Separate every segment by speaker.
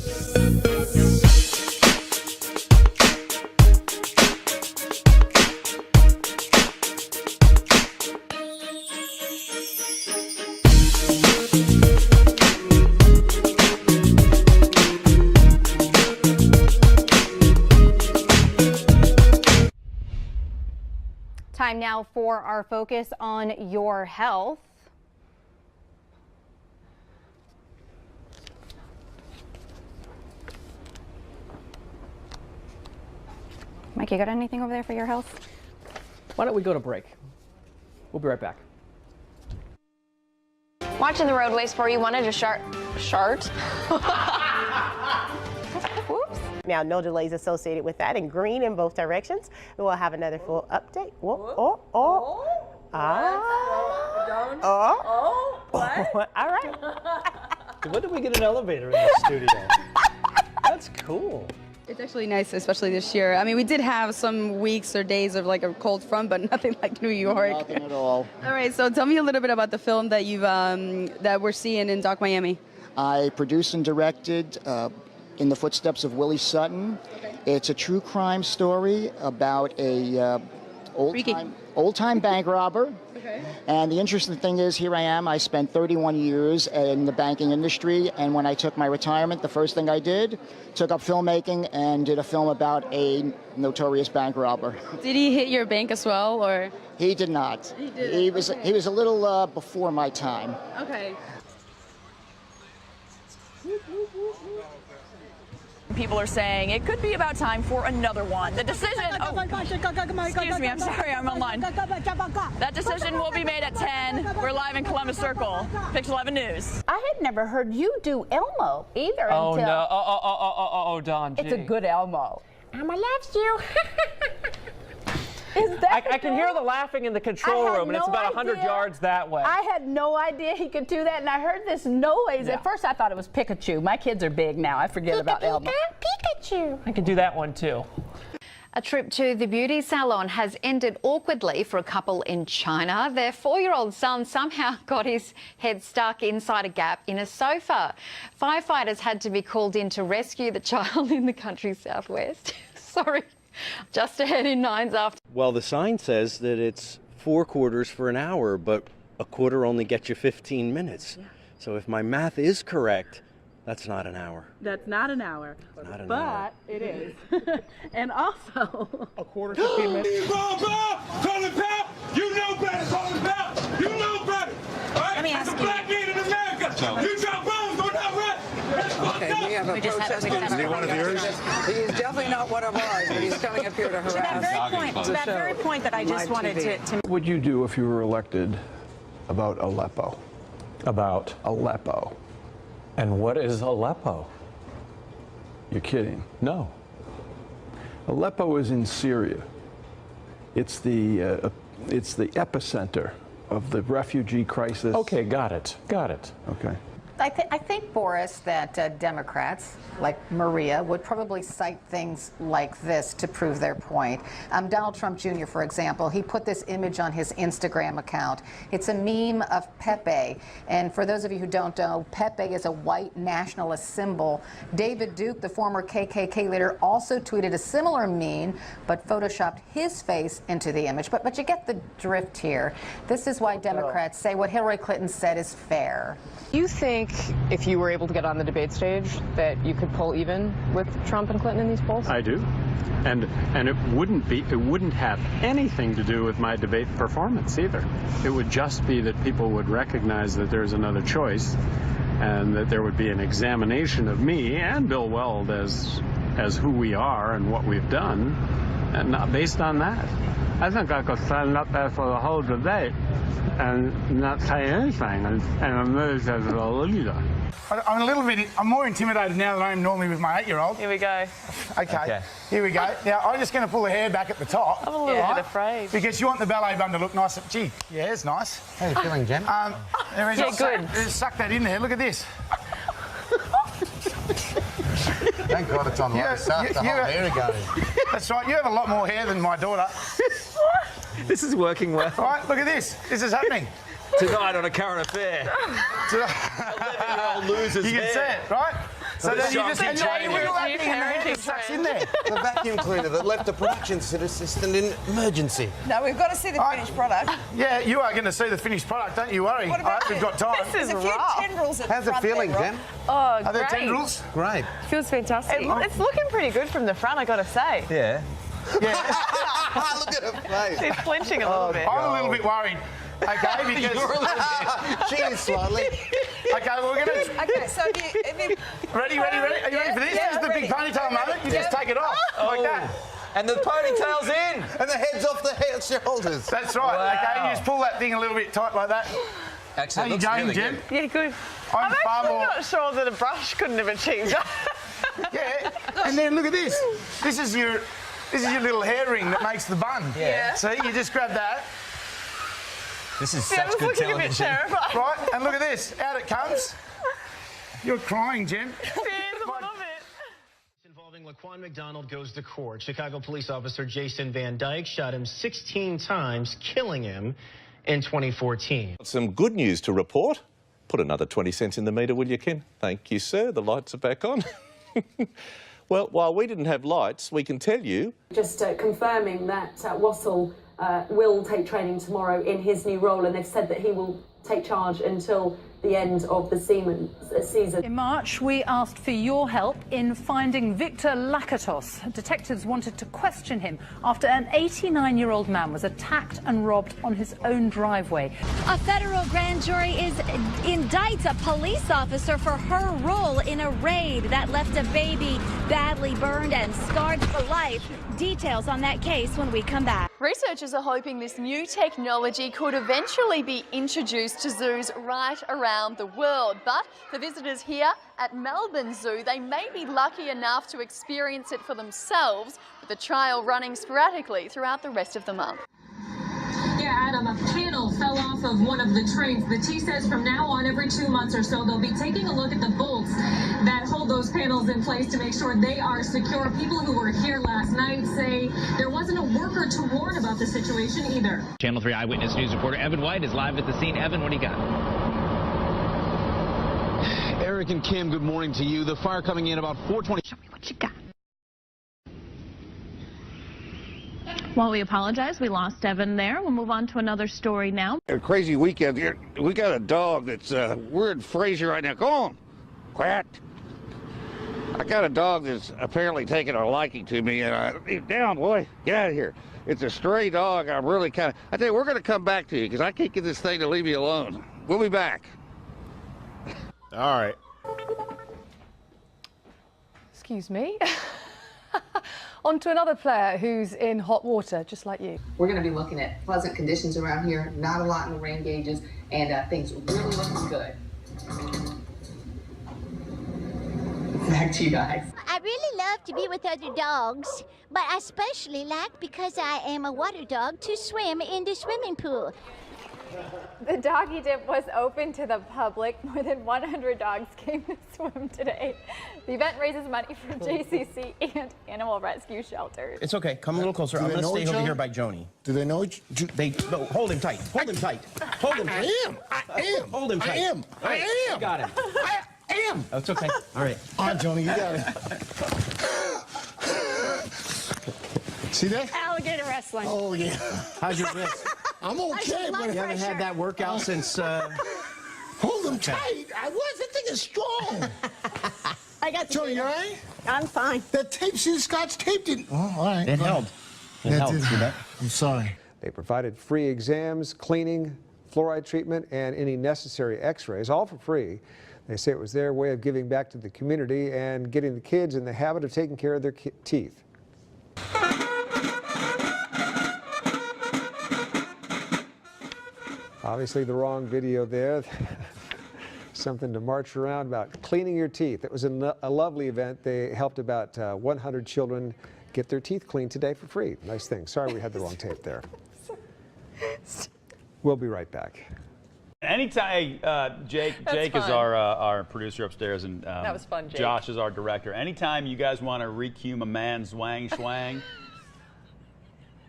Speaker 1: Time now for our focus on your health. Mike, you got anything over there for your health?
Speaker 2: Why don't we go to break? We'll be right back.
Speaker 3: Watching the roadways for you, wanted to shart. Whoops.
Speaker 4: Now, no delays associated with that, and green in both directions. We'll have another full update. Whoa, what? All right.
Speaker 2: When did we get an elevator in the studio? That's cool.
Speaker 5: It's actually nice, especially this year. I mean, we did have some weeks or days of like a cold front, but nothing like New York.
Speaker 6: Nothing at all.
Speaker 5: All right, so tell me a little bit about the film that you've that we're seeing in Doc Miami.
Speaker 6: I produced and directed In the Footsteps of Willie Sutton. Okay. It's a true crime story about a old-time bank robber. Okay. And the interesting thing is, here I am. I spent 31 years in the banking industry, and when I took my retirement, the first thing I did, took up filmmaking and did a film about a notorious bank robber.
Speaker 5: Did he hit your bank as well, or?
Speaker 6: He did not.
Speaker 5: He didn't.
Speaker 6: He was a little before my time.
Speaker 5: Okay.
Speaker 7: People are saying it could be about time for another one. The decision, excuse me, I'm sorry, I'm online. That decision will be made at 10. We're live in Columbus Circle. Pix 11 News.
Speaker 8: I had never heard you do Elmo either
Speaker 2: Oh,
Speaker 8: until...
Speaker 2: no. Oh, Don.
Speaker 8: It's a good Elmo.
Speaker 4: Mama loves you.
Speaker 8: Is that
Speaker 2: I can hear the laughing in the control room, and it's about 100 yards that way.
Speaker 8: I had no idea he could do that, and I heard this noise.
Speaker 2: Yeah.
Speaker 8: At first, I thought it was Pikachu. My kids are big now. I forget about Elmo.
Speaker 4: Pikachu.
Speaker 2: I can do that one, too.
Speaker 1: A trip to the beauty salon has ended awkwardly for a couple in China. Their 4-year-old son somehow got his head stuck inside a gap in a sofa. Firefighters had to be called in to rescue the child in the country's southwest. Sorry. Just ahead in 9's after.
Speaker 9: Well, the sign says that it's 4 quarters for an hour, but a quarter only gets you 15 minutes. Yeah. So if my math is correct, that's not an hour.
Speaker 10: That's not an hour.
Speaker 9: Not an hour.
Speaker 10: It is. And also,
Speaker 2: a quarter, 15 minutes.
Speaker 11: You know better, Colin Powell. You know better. Right?
Speaker 3: Let me ask
Speaker 11: you. Black man in America. You drop bombs on that right.
Speaker 12: Okay, we have a protest.
Speaker 11: Is he one of yours?
Speaker 12: He's definitely not one of ours, but he's coming up here to harass.
Speaker 3: To that very point that I just wanted to...
Speaker 13: What would you do if you were elected about Aleppo?
Speaker 14: About?
Speaker 13: Aleppo.
Speaker 14: And what is Aleppo?
Speaker 13: You're kidding.
Speaker 14: No.
Speaker 13: Aleppo is in Syria. It's the epicenter of the refugee crisis.
Speaker 14: Okay, got it. Got it.
Speaker 13: Okay.
Speaker 15: I think, Boris, that Democrats, like Maria, would probably cite things like this to prove their point. Donald Trump Jr., for example, he put this image on his Instagram account. It's a meme of Pepe. And for those of you who don't know, Pepe is a white nationalist symbol. David Duke, the former KKK leader, also tweeted a similar meme, but photoshopped his face into the image. But you get the drift here. This is why Democrats say what Hillary Clinton said is fair.
Speaker 16: You think if you were able to get on the debate stage that you could pull even with Trump and Clinton in these polls?
Speaker 17: I do. And it wouldn't have anything to do with my debate performance either. It would just be that people would recognize that there's another choice and that there would be an examination of me and Bill Weld as who we are and what we've done, and not based on that. I think I could stand up there for the whole debate and not say anything and emerge as a leader.
Speaker 11: I'm more intimidated now than I am normally with my 8-year-old.
Speaker 7: Here we go.
Speaker 11: Okay, here we go. Now, I'm just going to pull the hair back at the top.
Speaker 7: I'm a little bit afraid.
Speaker 11: Because you want the ballet bun to look nice. Gee, yeah, it's nice.
Speaker 6: How are you feeling, Jen?
Speaker 7: Yeah, good.
Speaker 11: Suck that in there. Look at this.
Speaker 6: Thank God it's on live. The whole hair goes.
Speaker 11: That's right. You have a lot more hair than my daughter.
Speaker 2: This is working well.
Speaker 11: All right, look at this. This is happening.
Speaker 2: Tonight on A Current Affair. 11-year-old loses
Speaker 11: You can
Speaker 2: hair.
Speaker 11: see it, right? So then you just enjoy wiggle that thing and the head sucks in there.
Speaker 18: The vacuum cleaner that left the production assistant in emergency.
Speaker 12: No, we've got to see the finished product.
Speaker 11: Yeah, you are going to see the finished product, don't you worry.
Speaker 12: What about
Speaker 11: we've got time.
Speaker 12: There's a few tendrils at
Speaker 18: How's
Speaker 12: the
Speaker 18: it
Speaker 12: front
Speaker 18: feeling,
Speaker 12: there,
Speaker 18: Jen?
Speaker 12: Rob.
Speaker 3: Oh,
Speaker 11: Are there
Speaker 3: great.
Speaker 11: tendrils?
Speaker 18: Great.
Speaker 3: Feels fantastic. It's looking pretty good from the front, I got to say.
Speaker 18: Yeah.
Speaker 11: Yeah.
Speaker 18: Look at her face.
Speaker 3: She's flinching a little bit.
Speaker 11: I'm a little bit worried. Okay, because...
Speaker 18: You're a little bit. She is slightly.
Speaker 11: Okay, well, we're going to...
Speaker 12: Okay, so have you...
Speaker 11: Ready? Are you ready for this?
Speaker 12: Yeah,
Speaker 11: This is the big ponytail moment. You just take it off, like that.
Speaker 18: And the ponytail's in. And the head's off the shoulders.
Speaker 11: That's right.
Speaker 18: Wow.
Speaker 11: Okay, and you just pull that thing a little bit tight like that.
Speaker 18: Actually,
Speaker 11: How you going, Jen?
Speaker 3: Yeah, good.
Speaker 11: I'm far
Speaker 3: actually
Speaker 11: more...
Speaker 3: not sure that a brush couldn't have achieved that.
Speaker 11: Yeah, and then look at this. This is your little hair ring that makes the bun.
Speaker 3: Yeah.
Speaker 11: See, you just grab that.
Speaker 18: This is
Speaker 3: Yeah,
Speaker 18: such
Speaker 3: it was
Speaker 18: good
Speaker 3: looking a bit
Speaker 18: television.
Speaker 3: terrifying.
Speaker 11: Right, and look at this. Out it comes. You're crying, Jen.
Speaker 3: Yes, a little bit.
Speaker 19: Involving Laquan McDonald goes to court. Chicago police officer Jason Van Dyke shot him 16 times, killing him in 2014.
Speaker 20: Some good news to report. Put another 20 cents in the meter, will you, Ken? Thank you, sir. The lights are back on. Well, while we didn't have lights, we can tell you...
Speaker 21: Just confirming that Wassell will take training tomorrow in his new role, and they've said that he will take charge until the end of the season.
Speaker 22: In March, we asked for your help in finding Victor Lakatos. Detectives wanted to question him after an 89-year-old man was attacked and robbed on his own driveway.
Speaker 23: A federal grand jury indicts a police officer for her role in a raid that left a baby badly burned and scarred for life. Details on that case when we come back.
Speaker 7: Researchers are hoping this new technology could eventually be introduced to zoos right around the world. But for visitors here at Melbourne Zoo, they may be lucky enough to experience it for themselves, with the trial running sporadically throughout the rest of the month.
Speaker 24: Yeah, Adam, a panel fell off of one of the trains. The T says from now on, every 2 months or so, they'll be taking a look at the bolts that hold those panels in place to make sure they are secure. People who were here last night say there wasn't a worker to warn about the situation either.
Speaker 25: Channel 3 Eyewitness News reporter Evan White is live at the scene. Evan, what do you got?
Speaker 26: Eric and Kim, good morning to you. The fire coming in about 4:20.
Speaker 7: Show me what you got. Well, we apologize. We lost Evan there. We'll move on to another story now.
Speaker 27: A crazy weekend here. We got a dog that's, we're in Fraser right now. Go on. Quiet. I got a dog that's apparently taking a liking to me, and leave down, boy. Get out of here. It's a stray dog. I'm really I tell you, we're going to come back to you because I can't get this thing to leave me alone. We'll be back.
Speaker 2: All right.
Speaker 28: Excuse me. On to another player who's in hot water, just like you.
Speaker 29: We're going to be looking at pleasant conditions around here, not a lot in the rain gauges, and things really looking good. Back to you guys.
Speaker 30: I really love to be with other dogs, but I especially like, because I am a water dog, to swim in the swimming pool.
Speaker 31: The doggy dip was open to the public. More than 100 dogs came to swim today. The event raises money for JCC and animal rescue shelters.
Speaker 32: It's okay. Come a little closer. I'm going to stay over here by Joni.
Speaker 18: Do they know each?
Speaker 32: No, hold him tight. Hold him tight. Hold him tight.
Speaker 18: I am.
Speaker 32: Hold him tight.
Speaker 18: I am.
Speaker 32: All right,
Speaker 18: I am.
Speaker 32: You got him.
Speaker 18: I am.
Speaker 32: Oh, it's okay. All right.
Speaker 18: All right, Joni, you got it. See that?
Speaker 31: Alligator wrestling.
Speaker 18: Oh, yeah.
Speaker 32: How's your wrist?
Speaker 18: I'm okay, but
Speaker 32: You haven't had that workout since...
Speaker 18: Hold them tight. That thing is strong.
Speaker 31: I got
Speaker 18: Joni, you all right?
Speaker 31: I'm fine.
Speaker 18: That tape, see, the Scotch tape didn't... Oh, all right.
Speaker 32: It held. It held. See that?
Speaker 18: I'm sorry.
Speaker 33: They provided free exams, cleaning, fluoride treatment, and any necessary x-rays, all for free. They say it was their way of giving back to the community and getting the kids in the habit of taking care of their teeth. Obviously the wrong video there. Something to march around about cleaning your teeth. It was a lovely event. They helped about 100 children get their teeth cleaned today for free. Nice thing. Sorry we had the wrong tape there. We'll be right back.
Speaker 34: Anytime, Jake is our producer upstairs, and
Speaker 31: that was fun, Jake.
Speaker 34: Josh is our director. Anytime you guys want to recume a man's zwang schwang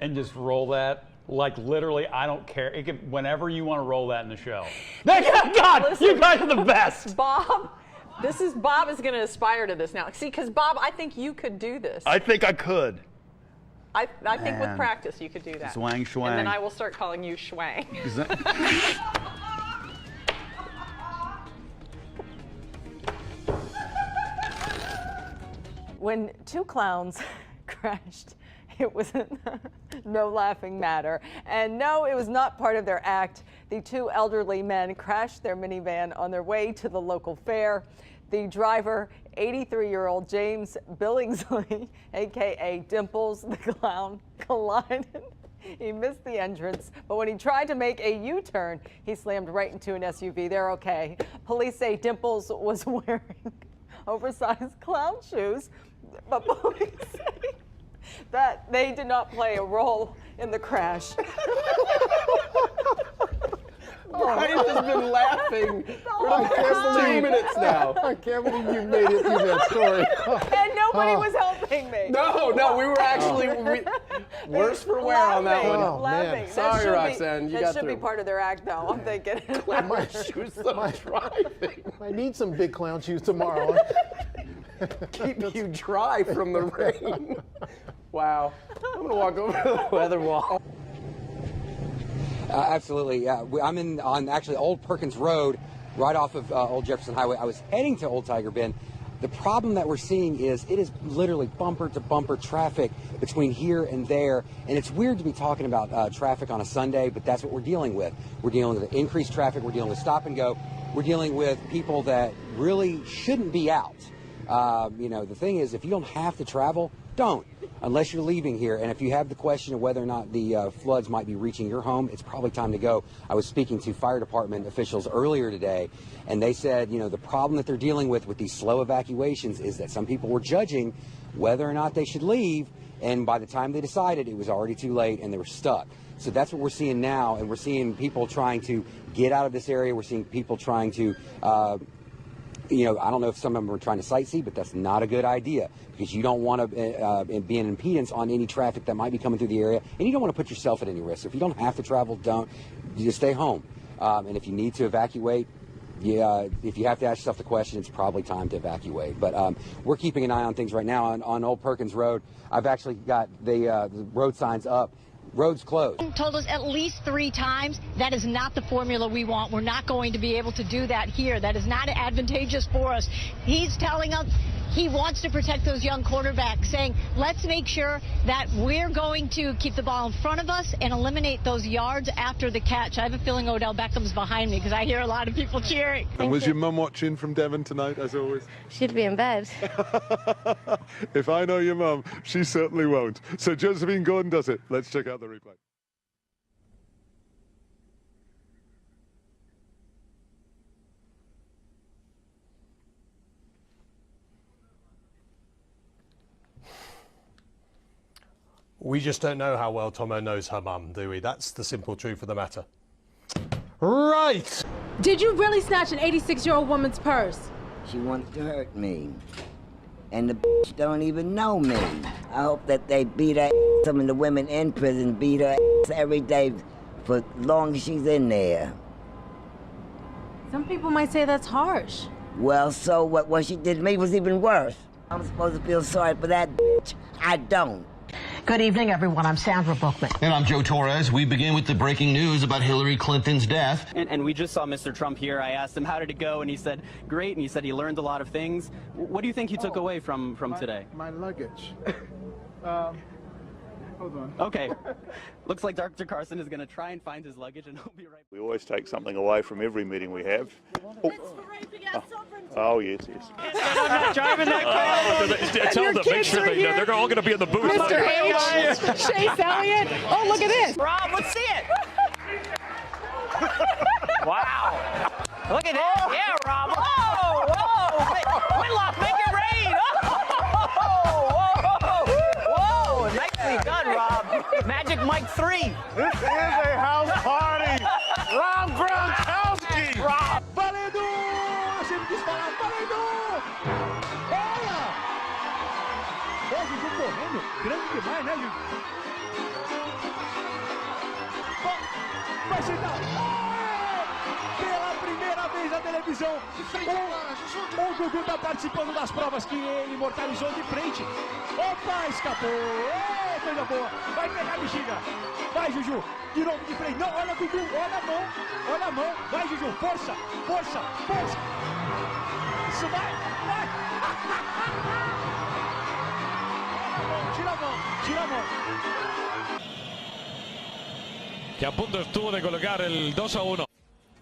Speaker 34: and just roll that, like literally, I don't care. It can, whenever you want to roll that in the show. God,
Speaker 31: Listen,
Speaker 34: you guys are the best.
Speaker 31: Bob
Speaker 3: Bob is going to aspire to this now. See, because Bob, I think you could do this.
Speaker 34: I think I could.
Speaker 3: I think with practice you could do that.
Speaker 34: Zwang, schwang.
Speaker 3: And then I will start calling you Schwang. When two clowns crashed, it was no laughing matter. And no, it was not part of their act. The two elderly men crashed their minivan on their way to the local fair. The driver, 83-year-old James Billingsley, a.k.a. Dimples the Clown, collided. He missed the entrance, but when he tried to make a U-turn, he slammed right into an SUV. They're okay. Police say Dimples was wearing oversized clown shoes, but police say that they did not play a role in the crash.
Speaker 2: Brian's just been laughing for the past 2 minutes now.
Speaker 33: I can't believe you made it through that story.
Speaker 3: And nobody was helping me.
Speaker 2: No, we were actually worse for wear on that one.
Speaker 33: Oh,
Speaker 3: laughing.
Speaker 33: man.
Speaker 2: Sorry, Roxanne, you got
Speaker 3: That should be
Speaker 2: through.
Speaker 3: part of their act, though, I'm thinking.
Speaker 2: My shoes driving.
Speaker 33: I need some big clown shoes tomorrow.
Speaker 2: Keep you dry from the rain. Wow. I'm going to walk over to the weather wall.
Speaker 1: Absolutely. I'm on actually Old Perkins Road, right off of Old Jefferson Highway. I was heading to Old Tiger Bend. The problem that we're seeing is it is literally bumper to bumper traffic between here and there. And it's weird to be talking about traffic on a Sunday, but that's what we're dealing with. We're dealing with increased traffic. We're dealing with stop and go. We're dealing with people that really shouldn't be out. The thing is, if you don't have to travel, don't, unless you're leaving here. And if you have the question of whether or not the floods might be reaching your home, it's probably time to go. I was speaking to fire department officials earlier today, and they said, the problem that they're dealing with these slow evacuations is that some people were judging whether or not they should leave, and by the time they decided, it was already too late and they were stuck. So that's what we're seeing now, and we're seeing people trying to get out of this area. We're seeing people trying to I don't know if some of them are trying to sightsee, but that's not a good idea because you don't want to be an impedance on any traffic that might be coming through the area, and you don't want to put yourself at any risk. So if you don't have to travel, don't. You just stay home. And if you need to evacuate, if you have to ask yourself the question, it's probably time to evacuate. But we're keeping an eye on things right now on Old Perkins Road. I've actually got the road signs up. Roads closed.
Speaker 4: Told us at least 3 times that is not the formula we want. We're not going to be able to do that here. That is not advantageous for us. He's telling us he wants to protect those young quarterbacks, saying let's make sure that we're going to keep the ball in front of us and eliminate those yards after the catch. I have a feeling Odell Beckham's behind me because I hear a lot of people cheering.
Speaker 5: And was your mum watching from Devon tonight, as always?
Speaker 6: She'd be in bed.
Speaker 5: If I know your mum, she certainly won't. So Josephine Gordon does it. Let's check out the replay.
Speaker 2: We just don't know how well Tomo knows her mum, do we? That's the simple truth of the matter. Right!
Speaker 8: Did you really snatch an 86-year-old woman's purse?
Speaker 9: She wants to hurt me. And the bitch don't even know me. I hope that they beat her ass. Some of the women in prison beat her ass every day for as long as she's in there.
Speaker 8: Some people might say that's harsh.
Speaker 9: Well, so what she did to me was even worse. I'm supposed to feel sorry for that bitch. I don't.
Speaker 10: Good evening, everyone. I'm Sandra Bookman.
Speaker 11: And I'm Joe Torres. We begin with the breaking news about Hillary Clinton's death.
Speaker 12: And we just saw Mr. Trump here. I asked him, how did it go? And he said, great. And he said he learned a lot of things. What do you think you took away from today?
Speaker 13: My luggage. Hold on.
Speaker 12: Okay. Looks like Dr. Carson is going to try and find his luggage, and he'll be right back.
Speaker 14: We always take something away from every meeting we have. Oh, yes, yes.
Speaker 12: I'm not driving that car.
Speaker 15: Tell them, make sure they know. They're all going to be in the booth.
Speaker 8: Mr. H, Chase Elliott. Oh, look at this.
Speaker 12: Rob, let's see it. Wow. Look at that. Yeah, Rob. Whoa, whoa. Whitlock, make it rain. Whoa. Nicely done, Rob. Magic Mike 3.
Speaker 16: This is a house party. Rob Gronkowski.
Speaker 12: Rob.
Speaker 16: Grande demais, né, Gil? Vai chegar! Pela primeira vez na televisão. O Gugu tá participando das provas que ele imortalizou de frente. Opa, escapou. Oh, coisa boa. Vai pegar a bexiga. Vai, Juju. De novo de frente. Não, olha, Gugu. Olha a mão. Olha a mão. Vai, Juju. Força. Força. Força. Isso vai. Vai. Tira a mão. Tira a mão.
Speaker 15: Que a punto estuvo de colocar el 2-1.